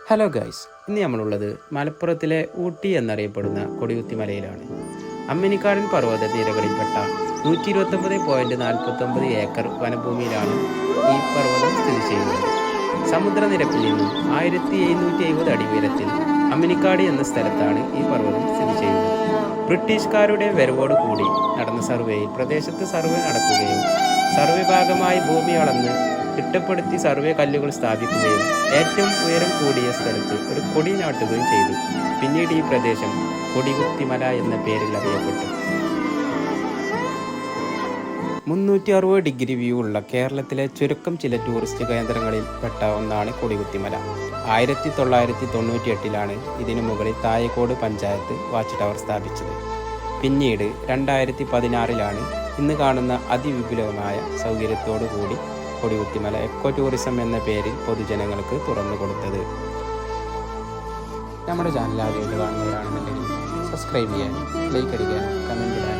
Hello guys, ഇന്ന് നമ്മളുള്ളത് മലപ്പുറത്തിലെ ഊട്ടി എന്നറിയപ്പെടുന്ന കൊടികുത്തി മലയിലാണ്. അമ്മിനിക്കാടൻ പർവ്വത നിരകളിൽപ്പെട്ട 129.49 ഏക്കർ വനഭൂമിയിലാണ് ഈ പർവ്വതം സ്ഥിതി ചെയ്യുന്നത്. സമുദ്രനിരപ്പിൽ നിന്നും 1770 അടി ഉയരത്തിൽ അമ്മിനിക്കാട് എന്ന സ്ഥലത്താണ് ഈ പർവ്വതം സ്ഥിതി ചെയ്യുന്നത്. ബ്രിട്ടീഷുകാരുടെ വരവോടുകൂടി നടന്ന സർവേയിൽ പ്രദേശത്ത് സർവേ നടക്കുകയും സർവേ ഭാഗമായി ഭൂമി അളന്ന് തിട്ടപ്പെടുത്തി സർവേ കല്ലുകൾ സ്ഥാപിക്കുകയും ഏറ്റവും ഉയരം കൂടിയ സ്ഥലത്ത് ഒരു കൊടി നാട്ടുകയും ചെയ്തു. പിന്നീട് ഈ പ്രദേശം കൊടികുത്തിമല എന്ന പേരിൽ അറിയപ്പെട്ടു. 360 ഡിഗ്രി വ്യൂ ഉള്ള കേരളത്തിലെ ചുരുക്കം ചില ടൂറിസ്റ്റ് കേന്ദ്രങ്ങളിൽ പെട്ട ഒന്നാണ് കൊടികുത്തിമല. 1998 ഇതിനു മുകളിൽ തായക്കോട് പഞ്ചായത്ത് വാച്ച് ടവർ സ്ഥാപിച്ചത്. പിന്നീട് 2016 ഇന്ന് കാണുന്ന അതിവിപുലമായ സൗകര്യത്തോടു കൂടി കൊടികുത്തിമല എക്കോ ടൂറിസം എന്ന പേരിൽ പൊതുജനങ്ങൾക്ക് തുറന്നു കൊടുത്തത്. നമ്മുടെ ചാനൽ ആദ്യമായിട്ട് കാണുന്നവരാണെന്നുണ്ടെങ്കിൽ സബ്സ്ക്രൈബ് ചെയ്യാനും ലൈക്ക് അടിക്കാനും കമൻറ്റ് ഇടാനും